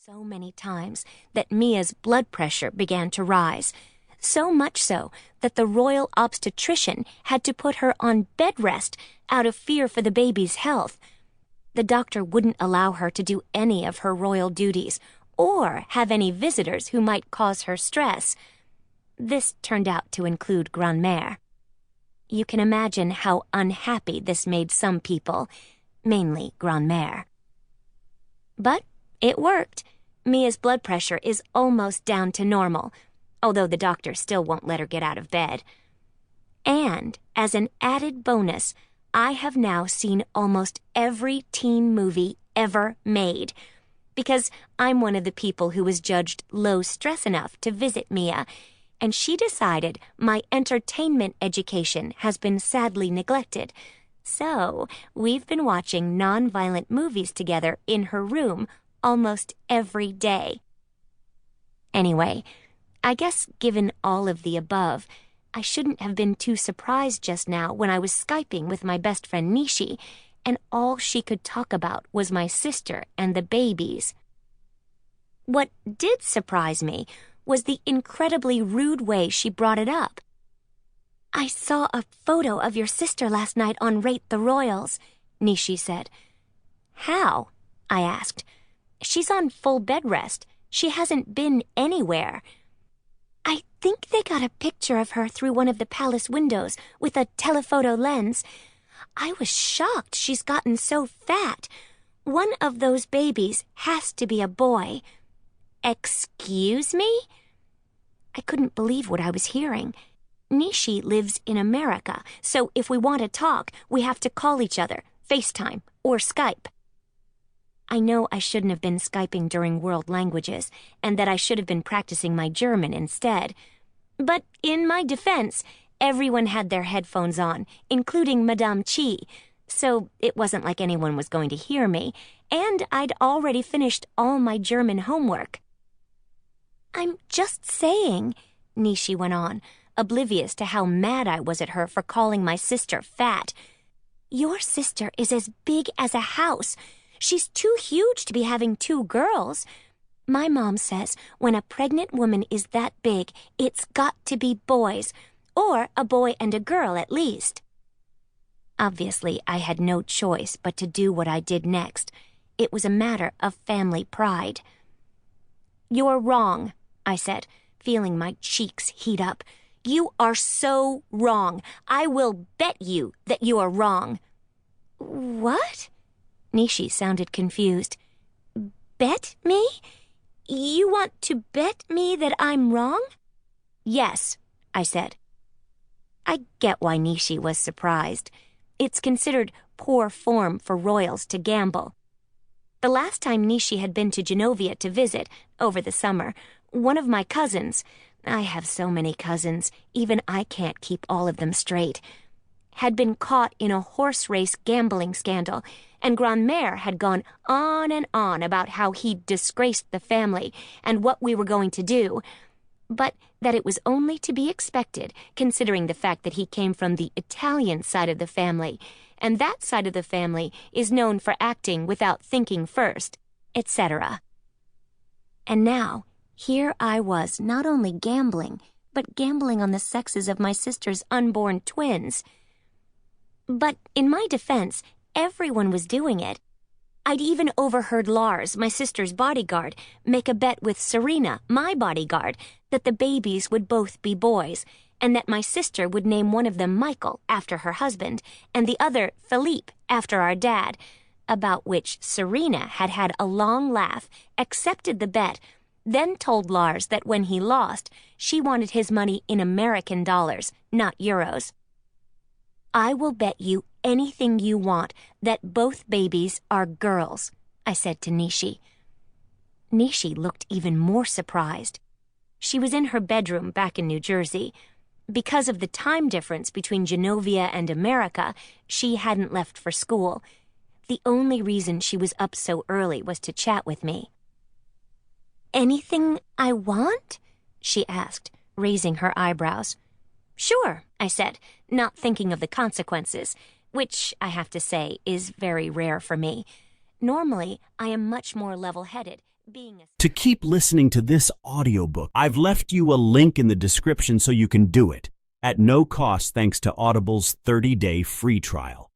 so many times that Mia's blood pressure began to rise, so much so that the royal obstetrician had to put her on bed rest out of fear for the baby's health. The doctor wouldn't allow her to do any of her royal duties or have any visitors who might cause her stress. This turned out to include Grandmère. You can imagine how unhappy this made some people, mainly Grandmère. But it worked. Mia's blood pressure is almost down to normal, although the doctor still won't let her get out of bed. And, as an added bonus, I have now seen almost every teen movie ever made, because I'm one of the people who was judged low stress enough to visit Mia, and she decided my entertainment education has been sadly neglected. So, we've been watching non-violent movies together in her room almost every day. Anyway, I guess given all of the above, I shouldn't have been too surprised just now when I was Skyping with my best friend Nishi, and all she could talk about was my sister and the babies. What did surprise me was the incredibly rude way she brought it up. "I saw a photo of your sister last night on Rate the Royals," Nishi said. "How?" I asked. "She's on full bed rest. She hasn't been anywhere." "I think they got a picture of her through one of the palace windows with a telephoto lens. I was shocked she's gotten so fat. One of those babies has to be a boy." "Excuse me?" I couldn't believe what I was hearing. Nishi lives in America, so if we want to talk, we have to call each other, FaceTime, or Skype. I know I shouldn't have been Skyping during world languages, and that I should have been practicing my German instead. But in my defense, everyone had their headphones on, including Madame Chi, so it wasn't like anyone was going to hear me, and I'd already finished all my German homework. "I'm just saying," Nishi went on, oblivious to how mad I was at her for calling my sister fat. "Your sister is as big as a house. She's too huge to be having two girls. My mom says when a pregnant woman is that big, it's got to be boys, or a boy and a girl at least." Obviously, I had no choice but to do what I did next. It was a matter of family pride. "You're wrong," I said, feeling my cheeks heat up. "You are so wrong. I will bet you that you are wrong." "What?" Nishi sounded confused. "Bet me? You want to bet me that I'm wrong?" "Yes," I said. I get why Nishi was surprised. It's considered poor form for royals to gamble. The last time Nishi had been to Genovia to visit, over the summer, one of my cousins, I have so many cousins, even I can't keep all of them straight, had been caught in a horse race gambling scandal, and Grandmère had gone on and on about how he'd disgraced the family and what we were going to do, but that it was only to be expected, considering the fact that he came from the Italian side of the family, and that side of the family is known for acting without thinking first, etc. And now, here I was not only gambling, but gambling on the sexes of my sister's unborn twins. But in my defense, everyone was doing it. I'd even overheard Lars, my sister's bodyguard, make a bet with Serena, my bodyguard, that the babies would both be boys, and that my sister would name one of them Michael, after her husband, and the other Philippe, after our dad, about which Serena had had a long laugh, accepted the bet, then told Lars that when he lost, she wanted his money in American dollars, not euros. "I will bet you anything you want that both babies are girls," I said to Nishi. Nishi looked even more surprised. She was in her bedroom back in New Jersey. Because of the time difference between Genovia and America, she hadn't left for school. The only reason she was up so early was to chat with me. "Anything I want?" she asked, raising her eyebrows. "Sure," I said, not thinking of the consequences, which, I have to say, is very rare for me. Normally, I am much more level-headed. being a... To keep listening to this audiobook, I've left you a link in the description so you can do it, at no cost thanks to Audible's 30-day free trial.